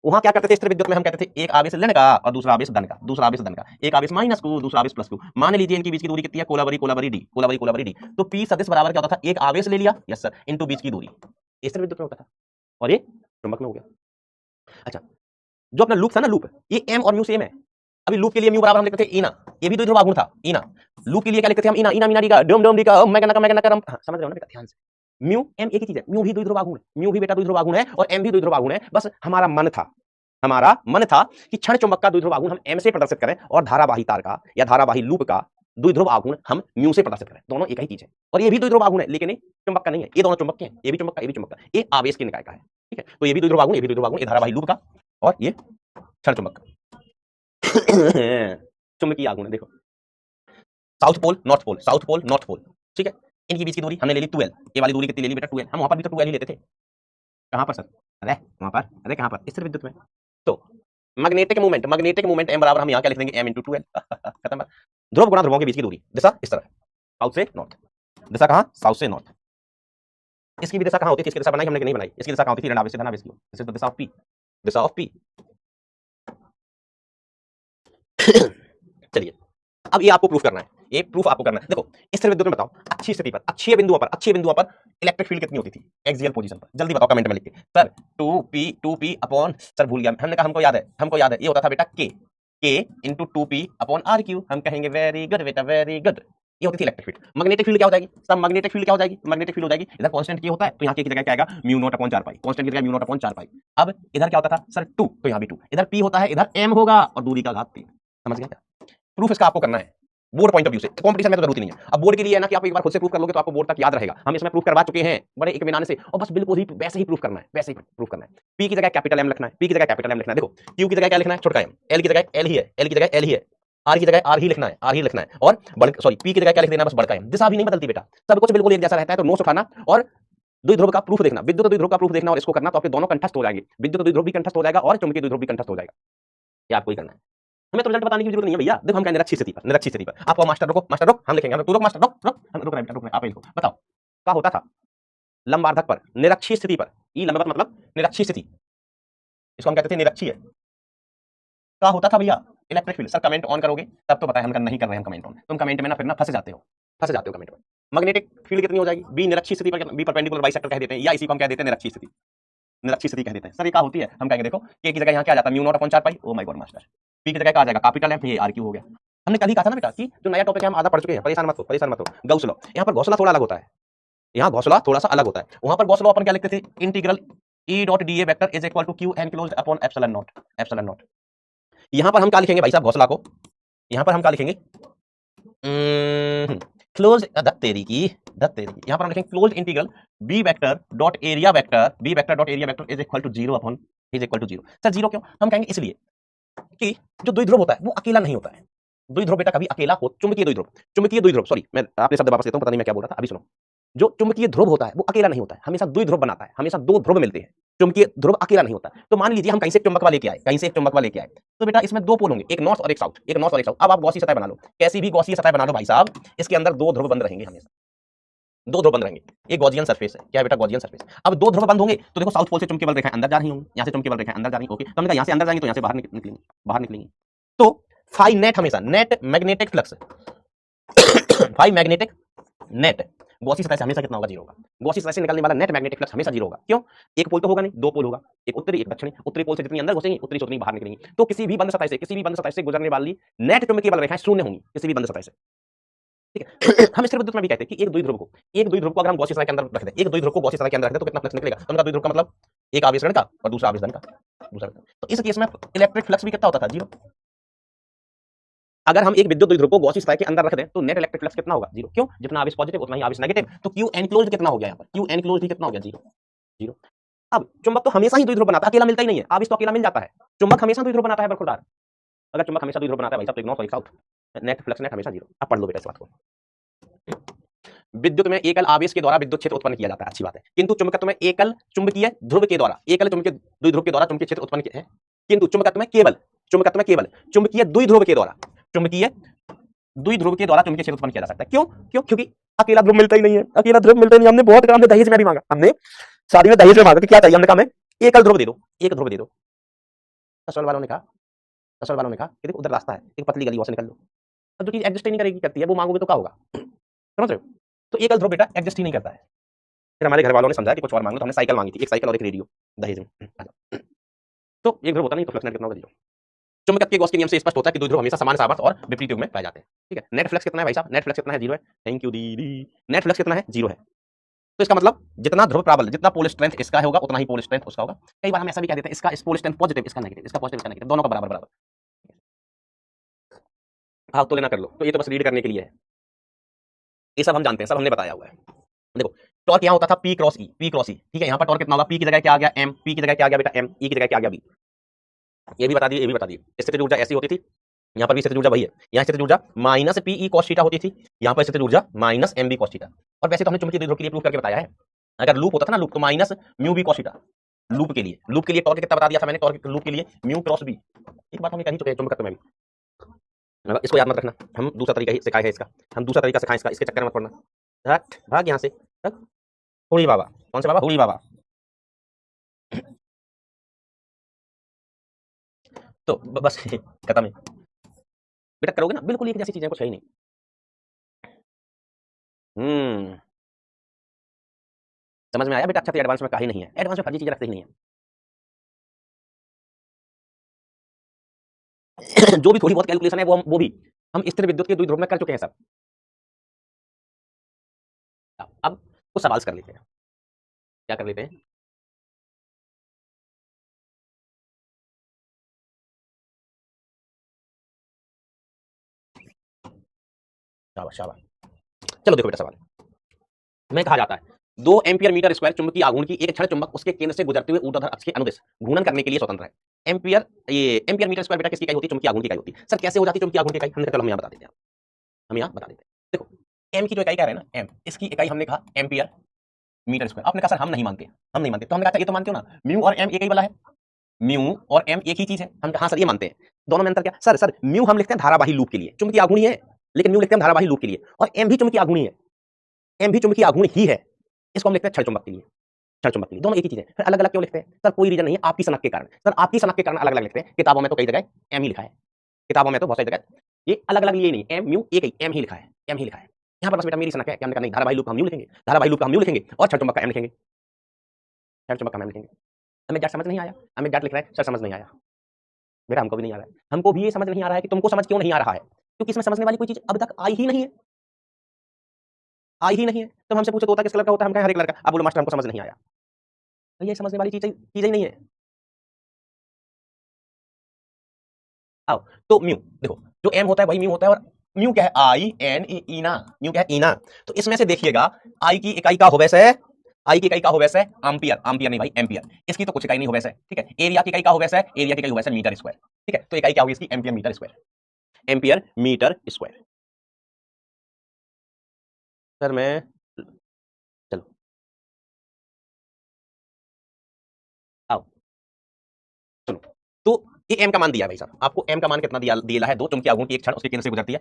Speaker 1: वहां क्या करते थे स्थिर विद्युत में, हम कहते थे एक आवेश ऋण का और दूसरा आवेश धन का, दूसरा आवेश धन का, एक आवेश माइनस को दूसरा आवेश प्लस को। मान लीजिए इनके बीच की दूरी कितनी है, कोलाबरी डी, कोलाबरी डी। तो पी सदिश बराबर क्या होता था, एक आवेश ले लिया, यस सर, इनटू बीच की दूरी। स्थिर विद्युत में होता था और ये चुंबक में हो गया। अच्छा, जो अपना लूप था ना, लूप, ये एम और म्यू सेम है। अभी लूप के लिए म्यू बराबर हम लिखते थे इना, ये भी द्विध्रुव आघूर्ण था इना। लूप के लिए क्या लिखते थे हम, इना इना मीना डी का, डोम डोम डी का, मैगना का मैगना का। हाँ, समझ रहे हो ना बेटा, ध्यान से। म्यू एम एक ही चीज है, म्यू भी द्विध्रुव आघूर्ण है, म्यू भी बेटा द्विध्रुव आघूर्ण है और एम भी द्विध्रुव आघूर्ण है। बस हमारा मन था कि क्षण चुंबक का द्विध्रुव आघूर्ण हम एम से प्रदर्शित करें और धारावाही तार का या धारावाही लूप का द्विध्रुव आघूर्ण हम म्यू से प्रदर्शित करें। दोनों एक ही चीज है और ये भी द्विध्रुव आघूर्ण है, लेकिन ये चुंबक का नहीं है। ये दोनों चुंबक के हैं, ये भी चुंबक का, ये भी चुंबक का, ये आवेश के निकाय का है। ठीक है, तो ये भी द्विध्रुव आघूर्ण, ये भी द्विध्रुव आघूर्ण, ये धारावाही लूप का और ये क्षण चुंबक चुंबकीय आघूर्ण। देखो south pole north pole, south pole north pole, ठीक है। इनके बीच की दूरी हमने ले ली 12, ये वाली दूरी कितनी ले ली बेटा, 12। हम वहां पर भी तो 12 ही लेते थे। कहां पर सर, अरे वहां पर, अरे कहां पर, स्थिर विद्युत में। तो मैग्नेटिक मूवमेंट एम बराबर हम यहां क्या लिख देंगे, एम इनटू 12, खत्म। ध्रुव गुणा ध्रुवों के बीच की दूरी, दिशा इस तरह, साउथ से नॉर्थ। दिशा कहां, साउथ से नॉर्थ। इसकी भी दिशा कहां होती है, इसकी दिशा बनाई हमने कि नहीं बनाई, इसकी दिशा कहां होती है, ऋण आवेश से धन आवेश की। This is the Disha of P, Disha of P. चलिए अब ये आपको प्रूफ करना है, ये प्रूफ आपको करना है। देखो स्थिर विद्युत में बताओ, अच्छी स्थिति पर, अच्छे बिंदुओं पर इलेक्ट्रिक फील्ड कितनी होती थी एक्सियल पोजीशन पर, जल्दी बताओ कमेंट में लिख के। सर 2p अपॉन, सर भूल गया, हमने कहा हमको याद है, ये होता था बेटा k into 2p upon r q. हम कहेंगे वेरी गुड बेटा, वेरी गुड। ये होती थी इलेक्ट्रिक फील्ड। मैग्नेटिक फील्ड क्या हो जाएगी, सब मैग्नेटिक फील्ड क्या हो जाएगी, मैग्नेटिक फील्ड हो जाएगी, इधर कांस्टेंट की होता है तो यहाँ की जगह क्या आएगा, म्यू नॉट अपॉन 4 पाई, कांस्टेंट की जगह म्यू नॉट अपॉन 4 पाई। अब इधर क्या होता था सर 2, तो यहाँ भी 2, इधर p होता है, इधर m होगा और दूरी का घात 3। समझ गया क्या, प्रूफ इसका आपको करना है बोर्ड पॉइंट ऑफ व्यू से, कंपटीशन में तो जरूरत नहीं है। अब बोर्ड के लिए है ना कि आप एक बार खुद से प्रूफ कर लोगे तो आपको बोर्ड तक याद रहेगा। हम इसमें प्रूफ करवा चुके हैं बड़े इत्मीनान से, और बस बिल्कुल ही वैसे ही प्रूफ करना है, वैसे ही प्रूफ करना है। पी की जगह कैपिटल एम लिखना है, पी की जगह कैपिटल एम लिखना है। देखो क्यू की जगह क्या लिखना है, छोटा एम, एल की जगह एल ही है, एल की जगह एल ही है, आर की जगह आर ही लिखना है, आर ही लिखना है, और सॉरी पी की जगह क्या लिख देना, बस बड़का एम। दिशा भी नहीं बदलती बेटा, सब कुछ बिल्कुल एक जैसा रहता है। तो नोट्स उठाना और द्विध्रुव का प्रूफ देखना, विद्युत द्विध्रुव का प्रूफ देखना और इसको करना, तो आपके दोनों कंठस्थ हो जाएंगे। विद्युत द्विध्रुव भी कंठस्थ हो जाएगा और चुंबकीय द्विध्रुव भी कंठस्थ हो जाएगा। ये आपको ही करना है, हमें तो रिजल्ट बताने की जरूरत नहीं है भैया। देखो हम कहेंगे निरक्षी स्थिति पर आपको मास्टर रोको, हम लिखेंगे, तू रोक मास्टर, रोक हम रुक रहे, आप लिखो। बताओ क्या होता था लंबार्धक पर निरक्षी स्थिति पर, ई लंबवत मतलब निरक्षी स्थिति, इसको हम कहते थे निरक्षीय। क्या होता था भैया, electric field. Sir comment on करोगे तब तो बताया, हम नहीं कर रहे हैं कमेंट ऑन। तुम कमेंट में ना फिर ना फंस जाते हो कमेंट में। मैग्नेटिक फील्ड कितनी हो जाएगी, बी निरक्षी स्थिति पर, बी परपेंडिकुलर बाइसेक्टर कह देते हैं, या इसी को हम कह देते हैं निरक्षी स्थिति कह देते हैं। सर ये क्या होती है, हम कहेंगे देखो के की जगह यहाँ क्या आ जाता है, mu naught upon 4 pi. O my God master, P की जगह क्या आ जाएगा, कैपिटल एम, ये आर क्यू हो गया। हमने कल ही कहा था ना बेटा कि जो नया टॉपिक है हम आधा पढ़ चुके हैं, परेशान मत हो। गॉस लॉ, यहाँ पर गॉस लॉ थोड़ा अलग होता है, यहाँ गॉस लॉ थोड़ा सा अलग होता है। वहां पर गॉस लॉ अपन क्या लिखते थे, integral E dot d A vector is equal to q enclosed upon epsilon naught. यहाँ पर हम क्या लिखेंगे भाई साहब, गॉस लॉ को यहाँ पर हम क्या लिखेंगे, क्लोज तेरी की यहाँ पर हम लिखेंगे close integral B vector dot area vector is equal to 0 upon is equal to 0। Sir 0 क्यों, हम कहेंगे इसलिए कि जो द्विध्रुव होता है वो अकेला नहीं होता है। द्विध्रुव बेटा कभी अकेला हो, चुंबकीय द्विध्रुव, सॉरी मैं आपने शब्द वापस लेता हूं, पता नहीं मैं क्या बोल रहा था, अभी सुनो। जो चुंबकीय ध्रुव होता है वो अकेला नहीं होता है, हमेशा द्विध्रुव बनाता है, हमेशा दो ध्रुव मिलते हैं। चुंबकीय ध्रुव अकेला नहीं होता। तो मान लीजिए हम कहीं से एक चुंबक लेके आए, तो बेटा इसमें दो पोल होंगे, एक नॉर्थ और एक साउथ। अब आप गॉसीय सतह बना लो, कैसी भी गॉसीय सतह बना लो भाई साहब, इसके अंदर दो ध्रुव बंद रहेंगे, हमेशा दो ध्रुव बंद रहेंगे। एक गॉसियन सरफेस है, क्या है बेटा, गॉसियन सरफेस। अब दो ध्रुव बंद होंगे तो देखो साउथ पोल से चुंबकीय बल रेखाएं अंदर जा रही होंगी, यहाँ से चुंबकीय बल रेखाएं अंदर जा रही होंगी। ओके, तो हमने कहा यहाँ से अंदर जाएंगे तो यहाँ से बाहर निकलेंगे। तो फाई नेट हमेशा net magnetic flux phi magnetic net गॉसी सतह से हमेशा कितना होगा? जीरो होगा। गॉसी सतह से निकलने वाला नेट मैग्नेटिक फ्लक्स हमेशा जीरो होगा। क्यों? एक पोल तो होगा नहीं, दो पोल होगा, एक उत्तरी एक दक्षिणी। उत्तरी पोल से जितनी अंदर घुसेंगी उत्तरी से उतनी बाहर निकलेंगी। तो किसी भी बंद सतह से गुजरने वाली नेट चुंबकीय बल रेखाएं शून्य होंगी किसी भी बंद सतह से। ठीक है हम स्थिर विद्युत में भी कहते हैं कि एक द्विध्रुव को अगर हम गॉसी सतह के अंदर रख दें, एक द्विध्रुव को गॉसी सतह के अंदर रख दें तो कितना फ्लक्स निकलेगा? तो उनका द्विध्रुव का मतलब एक आवेश ऋण का और दूसरा आवेश धन का। तो इस केस में इलेक्ट्रिक फ्लक्स भी कितना होता था? जीरो। अगर हम एक विद्युत द्विध्रुव को गॉसी सतह के अंदर रख दें तो नेट इलेक्ट्रिक फ्लक्स कितना होगा? जीरो। क्यों? जितना आवेश पॉजिटिव उतना ही आवेश नेगेटिव। तो क्यू एनक्लोज्ड कितना हो गया यहाँ पर? क्यू एनक्लोज्ड ही कितना हो गया? जीरो। जीरो। अब चुंबक तो हमेशा ही द्विध्रुव बनाता है, अकेला मिलता ही नहीं है। आवेश तो अकेला मिल जाता है, चुंबक हमेशा द्विध्रुव बनाता है बरखुरदार। अगर चुंबक हमेशा द्विध्रुव बनाता है भाई साहब तो एक नॉर्थ और एक साउथ, नेट फ्लक्स नेट हमेशा जीरो। अब पढ़ लो बेटा इस बात को। विद्युत में एकल आवेश के द्वारा विद्युत क्षेत्र उत्पन्न किया जाता है, अच्छी बात है। किंतु चुंबकत्व में एकल चुंबकीय ध्रुव के द्वारा, एकल चुंबकीय द्विध्रुव के द्वारा चुंबकीय क्षेत्र उत्पन्न किया है। किंतु चुंबकत्व में केवल चुंबकीय द्विध्रुव के द्वारा चुंबकीय क्षेत्र उत्पन्न किया जा सकता है। क्यों? क्योंकि अकेला ध्रुव मिलता ही नहीं है, अकेला ध्रुव मिलता ही नहीं। हमने बहुत काम दहेज में भी मांगा, हमने शादी में दहेज में मांगा कि क्या चाहिए? हमने कहा मैं एकल ध्रुव दे दो, एक ध्रुव दे दो। ससुराल वालों ने कहा कि देखो उधर रास्ता है, एक पतली गली, वहां से निकल लो। अब जो चीज एडजस्ट ही नहीं करेगी करती है, वो मांगोगे तो क्या होगा? समझ रहे हो? तो एकल ध्रुव बेटा एडजस्ट ही नहीं करता है। फिर हमारे घर वालों ने समझाया कि कुछ और मांगो, तो हमने साइकिल मांगी थी, एक साइकिल और एक रेडियो दहेज में। तो एक ध्रुव होता नहीं तो फ्लक्स नेट कितना होगा? जीरो। चुंबकत्व के गॉस के नियम से स्पष्ट होता है कि द्विध्रुव हमेशा समान सामर्थ्य और विपरीत युग में पाए जाते हैं। ठीक है, नेट फ्लक्स कितना है भाई साहब? नेट फ्लक्स कितना है? जीरो है। थैंक यू दीदी। नेट फ्लक्स कितना है? जीरो है। तो इसका मतलब जितना ध्रुव प्राबल्य, जितना पोल स्ट्रेंथ इसका होगा उतना ही पोल स्ट्रेंथ उसका होगा। कई बार हम ऐसा भी कह देते हैं इसका पोल स्ट्रेंथ पॉजिटिव, इसका नेगेटिव, इसका पॉजिटिव, इसका नेगेटिव, दोनों का बराबर बराबर। भाग तो लेना कर लो, तो ये तो बस रीड करने के लिए है, ये सब हम जानते हैं, सब हमने बताया हुआ है। देखो टॉर्क यहाँ होता था P क्रॉस E, ठीक है। यहाँ पर टॉर्क कितना होगा? P की जगह क्या आ गया? M, P की जगह क्या आ गया बेटा? M, E की जगह क्या आ गया? B। ये भी बता दिए, ये भी बता दिए। स्थितिज ऊर्जा ऐसी होती थी, यहाँ पर भी स्थितिज ऊर्जा वही है। यहाँ स्थितिज ऊर्जा माइनस PE cos थीटा होती थी, यहाँ पर स्थितिज ऊर्जा माइनस MB cos थीटा। और वैसे तो हमने चुंबकीय द्विध्रुव के लिए प्रूफ करके बताया है, अगर लूप होता था ना, लूप, तो minus mu B cos theta. Loop के लिए टॉर्क कितना बता दिया था मैंने? टॉर्क लूप के लिए म्यू क्रॉस बी। एक बात हम कह ही चुके हैं चुंबकत्व में भी, इसको याद मत रखना। हम दूसरा तरीका ही सिखाया है इसका, हम दूसरा तरीका सिखाएं इसका, इसके चक्कर में मत पड़ना। भाग यहाँ से। हुड़ी बाबा, कौन से बाबा? हुड़ी बाबा। तो बस खत्म है बेटा, करोगे ना बिल्कुल एक जैसी चीजें, कुछ है ही नहीं। समझ में आया बेटा? अच्छा तो एडवांस में कहा ही नहीं है, एडवांस में फर्जी चीजें रखते ही नहीं है। जो भी थोड़ी बहुत कैलकुलेशन है वो भी हम स्थिर विद्युत के द्विध्रुव में कर चुके हैं सब। अब कुछ सवाल कर लेते हैं, क्या कर लेते हैं? शाबाश शाबाश। चलो देखो बेटा, सवाल में कहा जाता है 2 एम्पियर मीटर स्क्वायर चुंबकीय आघूर्ण की एक क्षण चुंबक उसके केंद्र से गुजरते हुए ऊर्ध्वाधर अक्ष के अनुदिश घूर्णन करने के लिए स्वतंत्र है। एम्पियर मीटर स्क्वायर बेटा किसकी इकाई होती है? चुंबकीय आघूर्ण की इकाई होती है। सर कैसे हो जाती है चुंबकीय आघूर्ण की इकाई? हमने चलो हम यहाँ बता देते हैं, देखो एम की जो इकाई कह रहे हैं ना, एम, इसकी इकाई हमने कहा एम्पियर मीटर स्क्वायर। आपने कहा सर हम नहीं मानते, तो हमने कहा ये तो मानते हो ना, म्यू और एम एक ही वाला है, म्यू और एम एक ही चीज है। हम हाँ सर ये मानते हैं, दोनों में अंतर क्या? सर म्यू हम लिखते हैं धारावाही लूप के लिए, चुंबकीय आघूर्ण है, लेकिन म्यू लिखते हैं धारावाही लूप के लिए। और एम भी चुंबकीय आघूर्ण है, एम भी चुंबकीय आघूर्ण ही है, इसको हम लिखते हैं क्षण चुंबक के लिए, दोनों एक ही चीज है। फिर अलग अलग क्यों लिखते हैं? सर कोई रीजन नहीं है, आपकी सनक के कारण। सर आपकी सनक के कारण अलग अलग लिखते हैं, किताबों में तो कई जगह एम ही लिखा है, किताबों में तो बहुत सारी जगह ये अलग अलग लिए नहीं, एम म्यू एक ही, एम ही लिखा है, एम ही लिखा है। यहाँ पर बस बेटा मेरी सनक है कि हमने कहा नहीं, धारावाही लूप का हम म्यू लिखेंगे, धारावाही लूप का हम म्यू लिखेंगे और क्षण चुंबक का एम लिखेंगे, क्षण चुंबक का एम लिखेंगे। हमें जाट समझ नहीं आया, हमें जाट लिख रहा है सर समझ नहीं आया बेटा, हमको भी नहीं आ रहा है, हमको भी ये समझ नहीं आ रहा है कि तुमको समझ क्यों नहीं आ रहा है, क्योंकि इसमें समझने वाली कोई चीज अब तक आई ही नहीं है, तो हमसे पूछो तोता किस कलर का होता है? हम कहें हरे कलर का। अब बोलो मास्टर हमको समझ नहीं आया, तो ये समझने वाली चीज ही नहीं है। आओ तो म्यू देखो, जो एम होता है वही म्यू होता है, और म्यू क्या है? आई एन ई ना, म्यू क्या है? ईना। तो इसमें से देखिएगा आई की इकाई का हो वैसे, एम्पियर नहीं भाई, एम्पियर। इसकी तो कुछ इकाई नहीं हो वैसे, ठीक है। एरिया की इकाई का हो वैसे, एरिया की इकाई हो वैसे मीटर स्क्वायर, ठीक है। तो इकाई क्या होगी इसकी? Ampere metre square, ampere metre square. Sir मैं चलो आओ सुनो, तो ये एम का मान दिया है भाई साहब, आपको एम का मान कितना दिया है? 2 चुंबकीय आघूर्ण की एक क्षण उसके केंद्र से गुजरती है,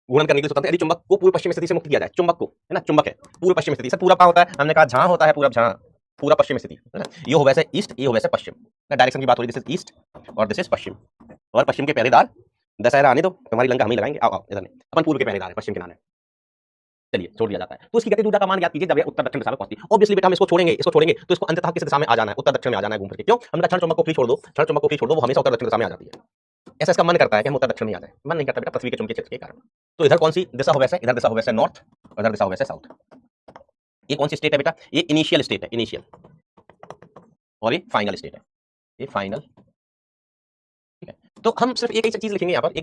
Speaker 1: घूर्णन करने के लिए स्वतंत्र। यदि चुंबक को पूर्व पश्चिम स्थिति से मुक्त किया जाए, चुंबक को, है ना, चुंबक है पूर्व पश्चिम स्थिति। सर पूरब कहाँ होता है? हमने कहा जहां होता है पूरब, जहां पूरा पश्चिम स्थिति, है ना। ये हो वैसे ईस्ट, ये हो वैसे पश्चिम, डायरेक्शन की बात हो रही है, दिस इज ईस्ट और दिस इज पश्चिम, और पश्चिम के पहरेदार दशहरा आने दो, तुम्हारी लंका हम ही लगाएंगे। आओ आओ इधर नहीं, अपन पूर्व के पहरेदार है, पश्चिम के नाम है। चलिए छोड़ दिया जाता है। तो इसकी गतिज ऊर्जा का मान ज्ञात कीजिए जब ये उत्तर दक्षिण दिशा में पहुंचती है। ऑब्वियसली बेटा हम इसको छोड़ेंगे तो इसको अंततः किस दिशा में आ जाना है, उत्तर दक्षिण में आ जाना है घूम करके। क्यों? हमने कहा क्षण चुंबक को फ्री छोड़ दो, क्षण चुंबक को फ्री छोड़ दो, वो हमेशा उत्तर दक्षिण दिशा में आ जाती है। ऐसा इसका मन करता है कि हम उत्तर दक्षिण में आ जाए, मन नहीं करता बेटा पृथ्वी के चुंबकीय क्षेत्र के कारण। तो इधर कौन सी दिशा हो वैसे, इधर दिशा हो वैसे नॉर्थ, इधर दिशा हो वैसे साउथ। ये कौन सी स्टेट है बेटा? ये इनिशियल स्टेट है, इनिशियल, और ये फाइनल स्टेट है, ये फाइनल। ठीक है, तो हम सिर्फ एक ही चीज लिखेंगे यहाँ पर,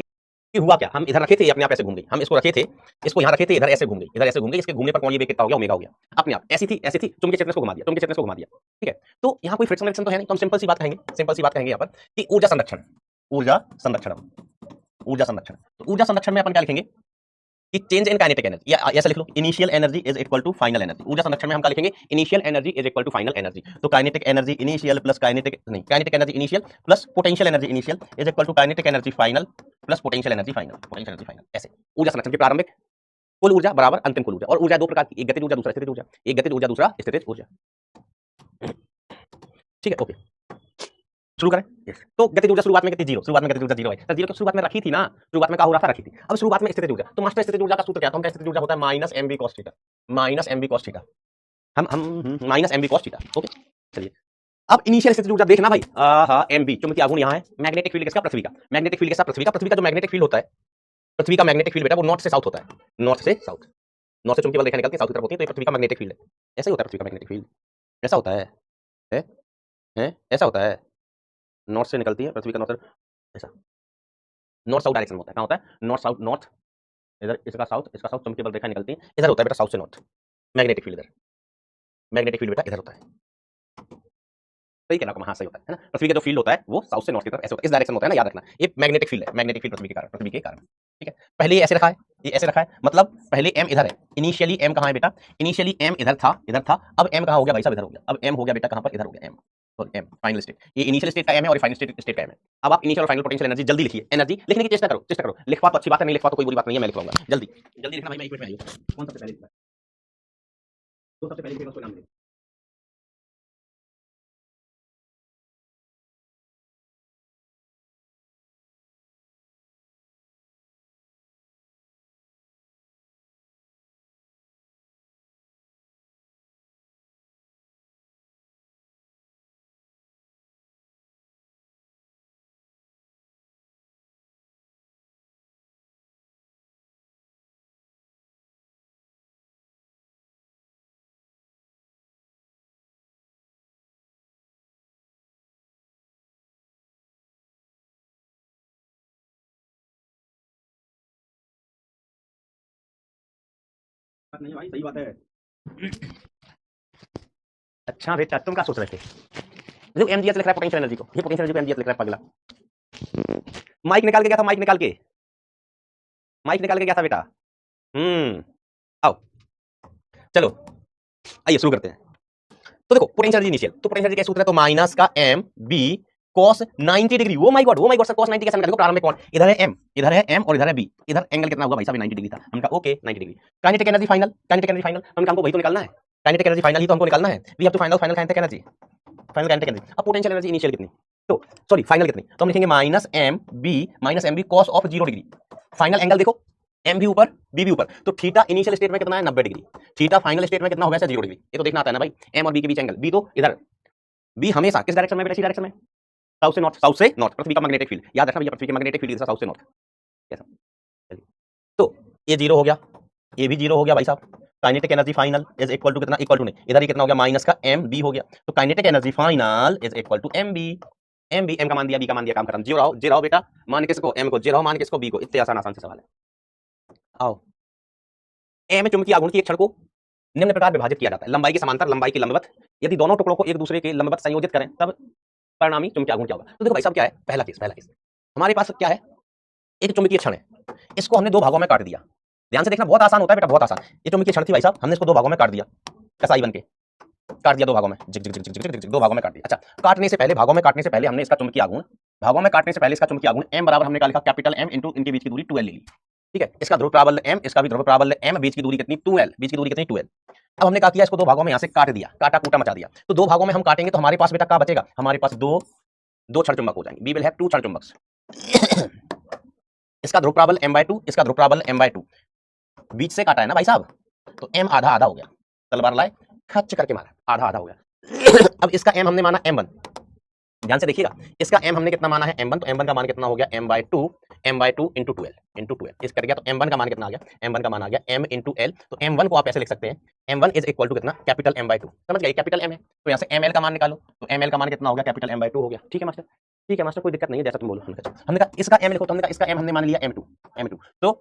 Speaker 1: कि हुआ क्या, हम इधर रखे थे अपने आप ऐसे घूम गई, हम इसको रखे थे, इसको यहाँ रखे थे, इधर ऐसे घूम गई, इधर ऐसे घूम गई, इसके घूमने पर कौन ये वेग कितना हो गया, ओमेगा हो गया अपने आप, ऐसी थी चुंबकीय क्षेत्र को घुमा दिया, चुंबकीय क्षेत्र को घुमा दिया। ठीक है, तो यहाँ कोई फ्रिक्शन रिएक्शन तो है नहीं, तो हम सिंपल सी बात कहेंगे, सिंपल सी बात कहेंगे यहाँ पर कि ऊर्जा संरक्षण, ऊर्जा संरक्षण, ऊर्जा संरक्षण। तो ऊर्जा संरक्षण में अपन क्या लिखेंगे कि चेंज इन काइनेटिक एनर्जी, या ऐसा लिख लो, initial energy is equal to final energy. ऊर्जा संरक्षण में हम क्या लिखेंगे, initial energy is equal to final energy. तो kinetic energy initial plus kinetic नहीं, kinetic energy initial plus potential energy initial is equal to kinetic energy final plus potential energy final, potential energy final. ऐसे ऊर्जा संरक्षण की प्रारंभिक कुल ऊर्जा बराबर अंतिम कुल ऊर्जा। और ऊर्जा दो प्रकार की, एक गतिज ऊर्जा दूसरा स्थितिज ऊर्जा, एक गतिज ऊर्जा दूसरा स्थितिज ऊर्जा। ठीक है, ओके शुरू करें। yes. तो गतिज ऊर्जा शुरुआत में कितनी, जीरो, शुरुआत में गतिज ऊर्जा जीरो है, तो जीरो शुरुआत में रखी थी ना, शुरुआत में क्या हो रहा था, रखी थी। अब शुरुआत में स्थितिज ऊर्जा, तो मास्टर स्थितिज ऊर्जा का सूत्र क्या था, हम स्थितिज ऊर्जा होता है minus MV cos theta, minus MV cos theta, हम minus MV cos theta. Okay चलिए, अब इनिशियल स्थितिज ऊर्जा देखना भाई, एमवी चुंबकीय आघूर्ण यहाँ है, मैग्नेटिक फील्ड किसका, पृथ्वी का, मैग्नेटिक फील्ड किसका, पृथ्वी का। पृथ्वी का जो मैग्नेटिक फील्ड होता है, पृथ्वी का मैग्नेटिक फील्ड बेटा वो नॉर्थ से साउथ होता है, नॉर्थ से साउथ, नॉर्थ से चुंबकीय बल रेखा निकलती है साउथ की तरफ होती है, तो ये पृथ्वी का मैग्नेटिक फील्ड है। ऐसा ही होता है पृथ्वी का मैग्नेटिक फील्ड, ऐसा होता है ऐसा होता है, नॉर्थ से निकलती है पृथ्वी का, नॉर्थ ऐसा, नॉर्थ साउथ डायरेक्शन में होता है। कहाँ होता है, नॉर्थ साउथ, नॉर्थ इधर, इसका साउथ चुंबकीय बल रेखा निकलती है, इधर होता है बेटा साउथ से नॉर्थ मैग्नेटिक फील्ड, इधर मैग्नेटिक फील्ड बेटा इधर होता है। सही कहना, हाँ सही होता है ना। पृथ्वी का जो फील्ड होता है वो साउथ से नॉर्थ की तरफ ऐसे होता है, इस डायरेक्शन में होता है ना, याद रखना। ये मैग्नेटिक फील्ड है, मैग्नेटिक फील्ड पृथ्वी के कारण, पृथ्वी के कारण। ठीक है, पहले ये ऐसे रखा है, ये ऐसे रखा है, मतलब पहले एम इधर है, इनिशियली एम कहाँ है बेटा, इनिशियली एम इधर था, अब एम कहाँ हो गया भाई साहब, इधर हो गया। अब एम हो गया बेटा कहाँ पर, इधर हो गया M, sorry M final state, ये इनिशियल स्टेट का एम है और फाइनल स्टेट का एम है। अब आप इनिशियल और फाइनल पोटेंशियल एनर्जी जल्दी लिखिए, एनर्जी लिखने की चेष्टा करो, चेष्टा करो। लिखवा तो अच्छी बात है, नहीं लिखवा तो कोई बुरी बात नहीं है, मैं लिखवाऊंगा, जल्दी जल्दी लिखना भाई, मैं एक मिनट में आइए। कौन सबसे पहले लिखना है, तो सबसे पहले लिखेगा उसको नाम लिखिए। नहीं भाई सही बात है। अच्छा बेटा तुम क्या सोच रहे थे, देखो एमजीएच लिख रहा है पोटेंशियल एनर्जी को, ये पोटेंशियल एनर्जी को एमजीएच लिख रहा है पगला। माइक निकाल के गया था, माइक निकाल के, माइक निकाल के गया था बेटा। आओ चलो आइए शुरू करते हैं। तो देखो पोटेंशियल एनर्जी इनिशियल, तो पोटेंशियल एनर्जी का सूत्र है तो माइनस का M B cos 90 degree. Oh my God sir cos 90 कैसे निकालेंगे, प्रारंभिक कोण इधर है m, इधर है m और इधर है b, इधर एंगल कितना होगा भाई साहब, 90 डिग्री था। हम कहा okay 90 degree. Kinetic energy final, kinetic energy final हमको वही तो निकालना है, काइनेटिक एनर्जी फाइनल ही तो हमको निकालना है। We have to find out final kinetic energy, final kinetic energy. अब पोटेंशियल एनर्जी इनिशियल कितनी, तो सॉरी फाइनल कितनी, तो हम लिखेंगे minus M B cos of 0 degree. Final angle देखो एम भी ऊपर बी भी ऊपर, तो थीटा इनिशियल स्टेट में कितना है 90 डिग्री, थीटा फाइनल स्टेट में कितना होगा 0 डिग्री। ये तो देखना आता है ना भाई, एम और बी के बीच एंगल, बी तो इधर, बी हमेशा किस डायरेक्शन में बेटा, इसी डायरेक्शन में, साउथ से नॉर्थ, साउथ से नॉर्थ। पृथ्वी का मैग्नेटिक फील्ड याद रखना भैया, पृथ्वी का मैग्नेटिक फील्ड साउथ से नॉर्थ कैसा। चलिए तो ये 0 हो गया, ये भी 0 हो गया भाई साहब। Kinetic energy final is equal to कितना, इक्वल टू नहीं, इधर ही कितना हो गया माइनस का एम बी हो गया, तो kinetic energy final is equal to M B, M का मान दिया, बी का मान दिया, काम खत्म। जीरो आओ बेटा, मान किसको एम को, जीरो मान किसको बी को, इतने आसान से सवाल है। आओ एम चुंबकीय आघूर्ण की एक छड़ को निम्न प्रकार विभाजित किया जाता है, लंबाई के समांतर, लंबाई की लंबवत। यदि दोनों टुकड़ों को एक दूसरे के लंबवत संयोजित करें तब परिणामी चुंबकीय आघूर्ण क्या होगा। तो देखो भाई साहब क्या है, पहला केस हमारे पास क्या है, एक चुंबकीय क्षण है, इसको हमने दो भागों में काट दिया। ध्यान से देखना, बहुत आसान होता है बेटा, बहुत आसान। ये चुंबकीय क्षण थी भाई साहब, हमने इसको दो भागों में काट दिया, कसाई बन के काट दिया, दो भागों में, जिग जिग जिग जिग जिग जिग, दो भागों में काट दिया। अच्छा, काटने से पहले, भागों में काटने से पहले हमने इसका चुंबकीय आघूर्ण, भागों में काटने से पहले इसका चुंबकीय आघूर्ण m बराबर हमने लिखा कैपिटल M इनटू इनके बीच की दूरी 2l ले ली। ठीक है, इसका ध्रुव प्राबल्य m, इसका भी ध्रुव प्राबल्य m, बीच की दूरी कितनी 2l, बीच की दूरी कितनी 2l। अब हमने क्या किया, इसको दो भागों में यहाँ से काट दिया, काटा कूटा मचा दिया। तो दो भागों में हम काटेंगे तो हमारे पास बेटा क्या बचेगा, हमारे पास दो क्षण चुंबक हो जाएंगे, वी विल हैव टू क्षण चुंबक्स। इसका ध्रुव प्राबल m/2, इसका ध्रुव प्राबल m/2, बीच से काटा है ना भाई साहब, तो m आधा आधा हो गया, तलवार लाए खच करके मारा, आधा आधा हो गया। अब इसका m हमने माना m1, ध्यान से देखिएगा, इसका m हमने कितना माना है m1, तो m1 का मान कितना हो गया m/2 इंटू 12 इस कर गया, तो m1 का मान कितना आ गया, m1 का मान आ गया m इंटू l, तो m1 को आप ऐसे लिख सकते हैं m1 इज इक्वल टू कितना, कैपिटल m/2, समझ गए, कैपिटल m है तो यहाँ से ml का मान निकालो, तो ml का मान कितना हो गया, कैपिटल m/2 हो गया। ठीक है मास्टर, ठीक है मास्टर, कोई दिक्कत नहीं है, जैसा तुम बोलो। हमने कहा इसका m लिखो, तो हमने कहा इसका m हमने मान लिया m2, तो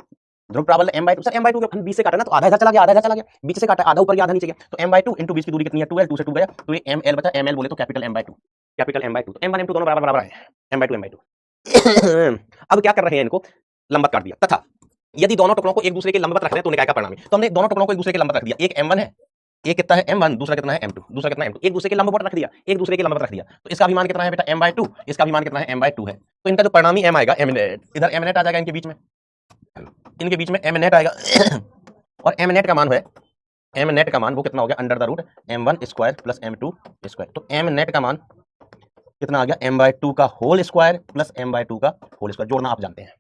Speaker 1: ध्रुव प्राबल्य m/2, सर m/2 के हम 20 से काटा ना, तो आधा इधर चला गया, आधा इधर चला गया, बीच से काटा, आधा ऊपर गया, आधा नीचे गया, तो m/2 इंटू बीच की दूरी कितनी है 2l, 2 से 2 गया, तो ये ml बचा, ml बोले तो कैपिटल m/2, तो m1 m2 दोनों बराबर बराबर है, m/2 अब क्या कर रहे हैं, इनको लंबवत काट दिया, तथा यदि दोनों टुकड़ों को एक दूसरे के लंबवत रख रहे हैं तो उन्हें क्या परिणामी, तो हमने दोनों टुकड़ों को एक दूसरे के लंबवत रख दिया, एक m1 है, एक कितना है m1, दूसरा कितना है m2, दूसरा कितना है m2, एक दूसरे के लंबवत रख दिया, एक दूसरे के लंबवत रख दिया, तो इसका भी मान कितना है बेटा m/2, इसका भी मान कितना है m/2 है, तो इनका जो परिणामी m आएगा mnet, इधर mnet आ जाएगा, इनके बीच में, इनके बीच में mnet आएगा और mnet का मान है, mnet का मान वो कितना हो गया, under the root m1 square plus m2 square, तो mnet का मान कितना आ गया, m/2 का होल स्क्वायर प्लस m/2 का होल स्क्वायर, जोड़ना आप जानते हैं।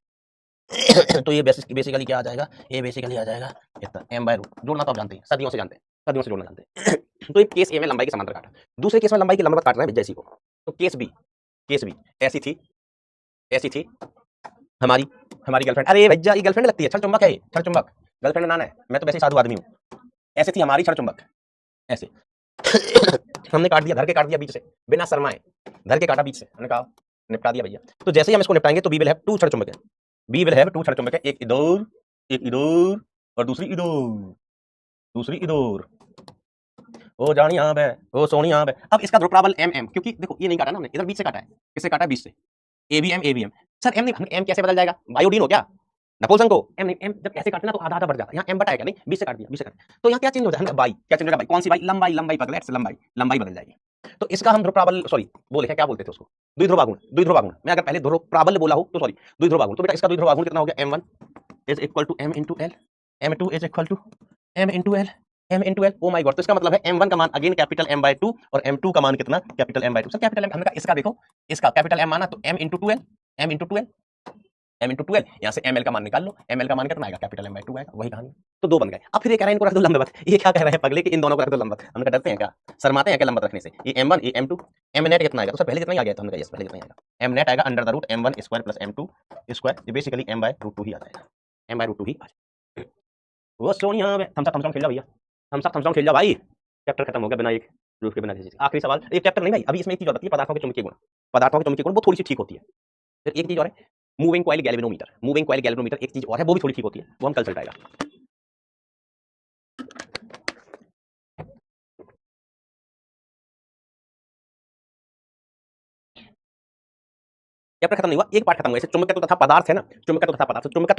Speaker 1: तो ये बेसिकली क्या आ जाएगा, ये बेसिकली आ जाएगा इतना m/रूट, जोड़ना तो आप जानते हैं, सदियों से जानते हैं, सदियों से जोड़ना जानते हैं। तो एक केस ए में लंबाई के समांतर काटा, दूसरे केस में लंबाई की लंबवत काट रहे हैं जैसी को, तो केस बी ऐसी थी हमारी गर्लफ्रेंड, अरे भैया ये गर्लफ्रेंड लगती है, छड़ चुंबक है, छड़ चुंबक, गर्लफ्रेंड नाना है, मैं तो वैसे ही साधु आदमी हूँ, ऐसे थी हमारी छड़ चुंबक, ऐसे हमने काट दिया, धर के काट दिया बीच से, बिना शर्माए धर के काटा बीच से, हमने कहा निपटा दिया भैया। तो जैसे ही हम इसको निपटाएंगे तो बी विल हैव टू छड़ चुंबक है, बी विल हैव टू छड़ चुंबक है, एक इधर और दूसरी इधर, ओ जानिया बे, ओ सोनिया बे। अब इसका ध्रुव प्राबल m, क्योंकि देखो ये नहीं काटा ना हमने, इधर बीच से काटा है, किससे काटा है, बीच से, ABM सर m नहीं, m कैसे बदल जाएगा, बायोडीन हो क्या, नपुंसक को m नहीं, m जब ऐसे काटना तो आधा आधा बढ़ जाता है, यहाँ m बटाएगा नहीं, 20 से काट दिया, तो यहाँ क्या चेंज हो जाएगा, बाई क्या चेंज होगा, बाई कौन सी बाई, लंबाई पकड़े, लंबाई बदल जाएगी। तो इसका हम ध्रुव प्राबल्य, सॉरी वो लिखा क्या बोलते थे उसको, द्विध्रुवागुण, मैं अगर पहले ध्रुव प्राबल्य बोला हो तो सॉरी द्विध्रुवागुण, तो बेटा इसका द्विध्रुवागुण कितना हो गया, m1 is equal to m into l, m2 is equal to m into l, oh my God, तो इसका मतलब है m1 का मान अगेन कैपिटल m/2 और m2 का मान कितना, capital m/2, sir capital m, हमने कहा इसका देखो, इसका कैपिटल m माना तो m इंटू 12 यहाँ से ml का मान निकाल लो, ml का मान कितना आएगा, कैपिटल m/2 आएगा, वही कहानी। तो दो बन गए। अब फिर ये कह रहे हैं इनको रख दो लंबवत, ये क्या कह रहे हैं पगले कि इन दोनों को रख दो लंबवत, हमने कहा डरते हैं क्या, शर्माते हैं क्या लंबवत रखने से, ये m1 ये m2, mnet कितना आएगा, तो सर पहले कितना आ गया, तो हमने कहा यस पहले कितना आएगा, mnet आएगा under the root m1 square plus m2 square, ये बेसिकली m/√2 ही आ जाएगा, m/√2 ही आ जाएगा। वो सोनिया थम्स अप खेल जा भैया, थम्स अप खेल जा भाई, चैप्टर खत्म हो गया बिना एक प्रूफ के, बिना किसी चीज। आखिरी सवाल, एक चैप्टर नहीं भाई, अभी इसमें एक चीज होती है, पदार्थों के चुंबकीय गुण, वो थोड़ी सी ठीक होती है। फिर एक चीज और है, मूविंग कॉइल गैल्वेनोमीटर, एक चीज और है वो भी थोड़ी ठीक होती है, वो हम कल चलता है। चैप्टर खत्म नहीं हुआ, एक पार्ट खत्म हुआ, चुंबकत्व तथा पदार्थ है ना, चुंबकत्व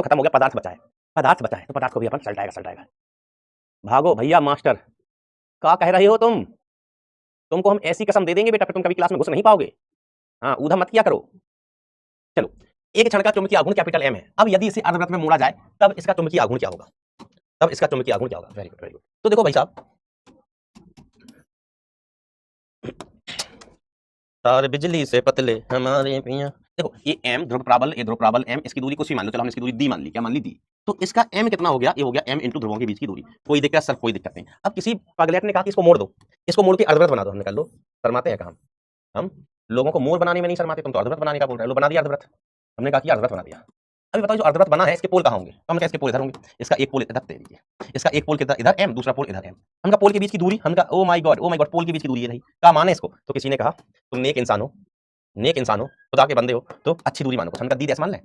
Speaker 1: खत्म हो गया, पदार्थ बचा है, तो पदार्थ को भी अपन सल्टाएगा। भागो भैया मास्टर, क्या कह रहे हो तुमको हम ऐसी कसम दे देंगे बेटा, फिर तुम कभी क्लास में घुस नहीं पाओगे, हाँ ऊधा मत किया करो। चलो, एक क्षण का चुंबकीय आघूर्ण कैपिटल M है, अब यदि इसे अर्धवृत्त में मोड़ा जाए तब इसका चुंबकीय आघूर्ण क्या होगा, वेरी गुड। तो देखो भाई साहब, तार बिजली से पतले हमारे पिया, देखो ये m ध्रुव प्राबल m, इसकी दूरी कुछ भी मान लो, चलो हमने इसकी दूरी d मान ली, क्या मान ली d, तो इसका m कितना हो गया, ये हो गया m इंटू ध्रुवों के बीच की दूरी, कोई दिक्कत सर, कोई दिक्कत नहीं। अब किसी पगलेट ने कहा कि इसको मोड़ दो, इसको मोड़ के अर्धवृत्त बना दो, हमने कर लो, शर्माते हैं काम, हम लोगों को मोड़ बनाने में नहीं शर्माते, तुम तो अर्धवृत्त बनाने का बोल रहे हो, लो बना दिया अर्धवृत्त, हमने कहा कि अर्धवृत्त बना दिया। अभी बताओ जो अर्धवृत्त बना है इसके पोल कहाँ होंगे, तो हमने कहा इसके पोल इधर होंगे, इसका एक पोल इधर दे दीजिए, इसका एक पोल किधर इधर m, दूसरा पोल इधर m, हमका पोल के बीच की दूरी, हमका ओ माय गॉड पोल के बीच की दूरी ये रही, क्या माने इसको, तो किसी ने कहा तुम नेक इंसान हो, खुदा के बंदे हो, तो अच्छी दूरी मानो, हमने दी मान ले,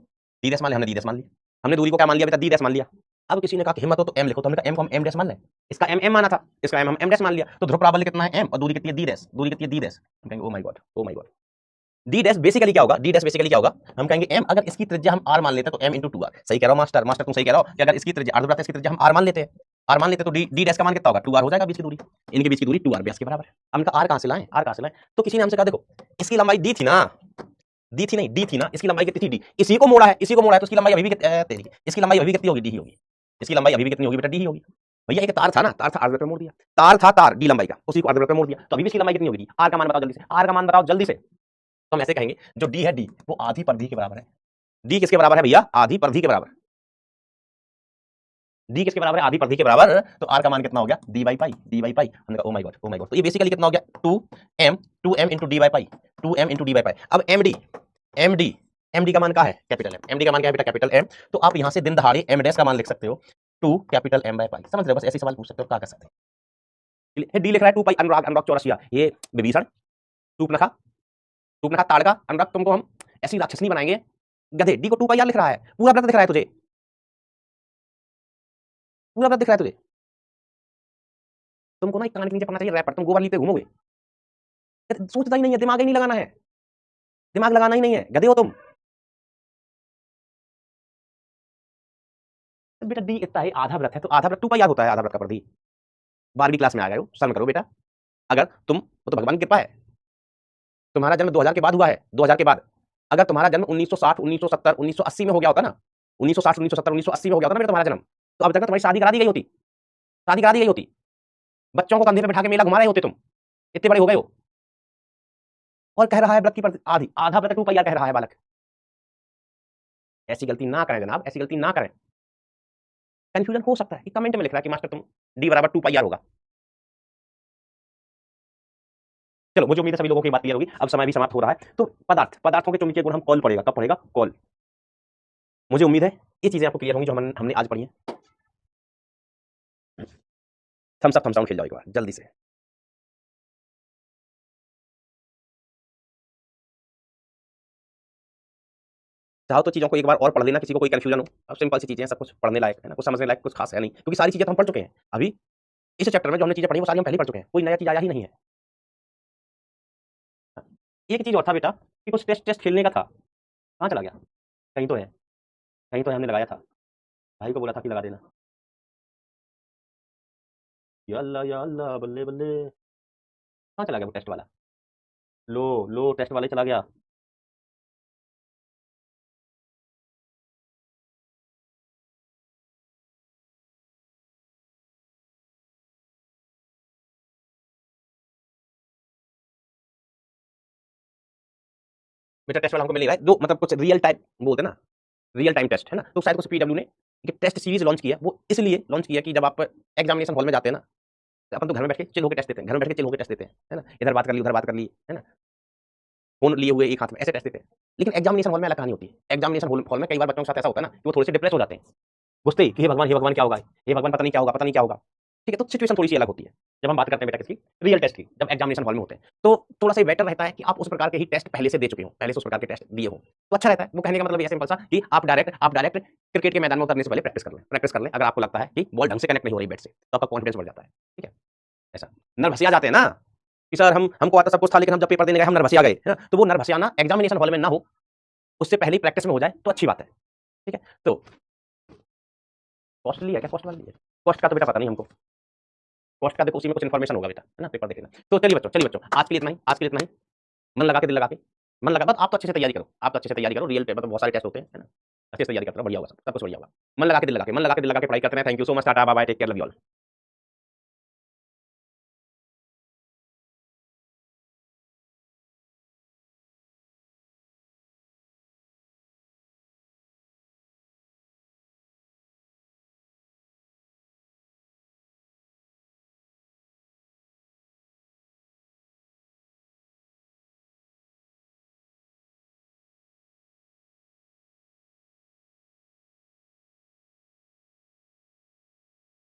Speaker 1: हमने दूरी को क्या मान लिया बेटा, दी मान लिया। अब किसी ने कहा हिम्मत हो तो m लिखो, तो हमने कहा m को हम m डैश मान लें, इसका m माना था, इसका m हम m डैश मान लिया, तो ध्रुव प्राबल्य कितना है m और दूरी कितनी है d डैश, हम कहेंगे ओ my God d dash basically क्या होगा, हम कहेंगे m, अगर इसकी त्रिज्या हम r मान लेते हैं तो m इंटू 2r, सही कह रहा हूं मास्टर तुम सही कह रहा हो कि अगर इसकी त्रिज्या अर्धवृत्त है, इसकी त्रिज्या हम r मान लेते हैं तो d डैश का मान कितना होगा, 2r हो जाएगा, बीच की दूरी, इनके बीच की दूरी 2r व्यास के बराबर है। हमने कहा r कहां से लाएं, तो किसी ने हमसे कहा देखो इसकी लंबाई d थी ना, इसकी लंबाई कितनी थी d, इसी को मोड़ा है तो इसकी लंबाई अभी भी इसकी लंबाई अभी कितनी होगी, d ही होगी, इसकी लंबाई अभी भी कितनी होगी बेटा, d ही होगी। भैया एक तार था अर्धवृत्त में मोड़ दिया, तार d लंबाई का, उसी को अर्धवृत्त में मोड़ दिया, तो अभी भी इसकी लंबाई कितनी होगी, r का मान बताओ जल्दी से, तो हम ऐसे कहेंगे जो d है, d वो आधी परिधि के बराबर है, डी किसके बराबर है भैया? आधी परिधि के बराबर। डी किसके बराबर है? आधी परिधि के बराबर। तो आर का मान कितना हो गया? D by pi, D by pi. हमने कहा ओ my God, O my God. तो ये बेसिकली कितना हो गया? 2m into D by pi, 2m into D by pi. अब एम डी का मान क्या है? Capital M. एम डी का मान क्या है बेटा? Capital M. तो आप यहां से दिन दहाड़े एम डैश का मान लिख सकते हो 2 कैपिटल एम बाई पाई। समझ रहे हो? बस ऐसे सवाल पूछ सकते हो, क्या कर सकते हैं। डी लिख रहा है 2 पाई अनुराग, अनुराग चौरसिया, ये विभीषण, सूपनखा, सूपनखा ताड़का, अनुराग, तुमको हम ऐसी राक्षसनी बनाएंगे गधे। डी को 2 पाई यार लिख रहा है, पूरा व्रत दिख रहा है तुझे, पूरा व्रत दिख रहा है तुझे। तुमको ना एक कान के नीचे पढ़ना चाहिए रैपर, तुम गोबर लीते घूमोगे। सोचता ही नहीं है, दिमाग ही नहीं लगाना है, दिमाग लगाना ही नहीं है, गधे हो तुम। तो बेटा डी इतना है, आधा व्रत है, तो आधा व्रत 2 पाई याद होता है, आधा व्रत का परिधि। 12वीं क्लास में आ गए हो, शर्म करो बेटा। अगर तुम, वो तो भगवान की कृपा है, तुम्हारा जन्म 2000 के बाद हुआ है, 2000 के बाद। अगर तुम्हारा जन्म 1960, 1970, 1980 में हो गया होता ना, 1960, 1970, 1980 में हो गया होता ना बेटा तुम्हारा जन्म, तो अब तक तुम्हारी शादी करा दी गई होती, शादी करा दी गई होती, बच्चों को कंधे पे बिठा के मेला घुमा रहे होते तुम, इतने बड़े हो गए हो। और कह रहा है व्रत की आधी, आधा व्रत 2 पाई यार कह रहा है बालक। ऐसी गलती ना करें जनाब, ऐसी गलती ना करें। कंफ्यूजन हो सकता है कि कमेंट में लिख रहा है कि मास्टर तुम डी बराबर 2 पाई आर होगा। चलो, मुझे उम्मीद है सभी लोगों की बात क्लियर होगी। अब समय भी समाप्त हो रहा है, तो पदार्थों के चुंबकीय गुण हम कॉल पढ़ेगा, कब पढ़ेगा? कॉल। मुझे उम्मीद है ये चीजें आपको क्लियर होंगी जो हमने आज पढ़ी है। थम्स अप थम्स डाउन खेल जाओ एक बार जल्दी से। चाहो तो चीजों को एक बार और पढ़ लेना, किसी को कोई कंफ्यूजन हो। अब सिंपल सी चीजें हैं, सब कुछ पढ़ने लायक है ना, कुछ समझने लायक कुछ खास है नहीं, क्योंकि सारी चीजें तो हम पढ़ चुके हैं। अभी इस चैप्टर में जो हमने चीजें पढ़ी वो सारी हम पहले पढ़ चुके हैं, कोई नया चीज आया ही नहीं है। एक चीज और था बेटा कि कुछ टेस्ट टेस्ट खेलने का था, कहाँ चला गया? कहीं तो है, कहीं तो है, हमने लगाया था, भाई को बोला था कि लगा देना। या अल्लाह बल्ले बल्ले, कहाँ चला गया वो टेस्ट वाला? लो लो, टेस्ट वाले चला गया। बेटा टेस्ट वाला हमको मिलेगा जो मतलब कुछ रियल टाइम बोलते हैं ना, रियल टाइम टेस्ट है ना, तो शायद कुछ पीडब्ल्यू ने एक टेस्ट सीरीज लॉन्च किया। वो इसलिए लॉन्च किया कि जब आप एग्जामिनेशन हॉल में जाते हैं ना, तो अपन तो घर में बैठ के चिल होकर टेस्ट देते हैं, घर में बैठ के चिल होकर टेस्ट देते हैं, है ना, इधर बात कर ली उधर बात कर ली, है ना, फोन लिए हुए एक हाथ में ऐसे टेस्ट देते हैं। लेकिन एग्जामिनेशन हॉल में अलग कहानी होती है। एग्जामिनेशन हॉल में कई बार बच्चों के साथ ऐसा होता है ना कि वो थोड़े से डिप्रेस हो जाते हैं, घुसते ही कि हे भगवान क्या होगा, हे भगवान पता नहीं क्या होगा, पता नहीं क्या होगा। ठीक है, तो सिचुएशन थोड़ी सी अलग होती है जब हम बात करते हैं बेटा किसकी? रियल टेस्ट की, जब एग्जामिनेशन हॉल में होते हैं। तो थोड़ा सा बेटर रहता है कि आप उस प्रकार के ही टेस्ट पहले से दे चुके हो, पहले से उस प्रकार के टेस्ट दिए हो, तो अच्छा रहता है। वो कहने का मतलब ये सिंपल सा कि आप डायरेक्ट क्रिकेट के मैदान में उतरने से पहले प्रैक्टिस कर लें, प्रैक्टिस कर लें। अगर आपको लगता है कि बॉल ढंग से कनेक्ट नहीं हो रही बैट से, तो आपका कॉन्फिडेंस बढ़ जाता है। ठीक है, ऐसा नर्वसिया जाते हैं ना कि सर हमको आता सब कुछ था, लेकिन हम जब पेपर देने गए हम नर्वसिया गए, है ना, तो वो नर्वसियाना एग्जामिनेशन हॉल में ना हो, उससे पहले ही प्रैक्टिस में हो जाए तो अच्छी बात है। ठीक है, तो कॉस्टली है क्या? कॉस्ट वाली है? कॉस्ट का तो बेटा पता नहीं हमको, कॉस्ट का देखो उसी में कुछ इन्फॉर्मेशन होगा बेटा, है ना, पेपर देख लेना। तो चलिए बच्चों आज के लिए इतना ही, आज के लिए इतना ही। मन लगा के, दिल लगा के, मन लगा, बस आप तो अच्छे से तैयारी करो, आप तो अच्छे से तैयारी करो। रियल पेपर तो बहुत सारे टेस्ट होते हैं, है ना, अच्छे से तैयारी करते रहो, बढ़िया होगा, सब कुछ बढ़िया होगा। मन लगा के, दिल लगा के, मन लगा के, दिल लगा के पढ़ाई करते हैं। थैंक यू सो मच, टाटा bye bye, take care, love you all.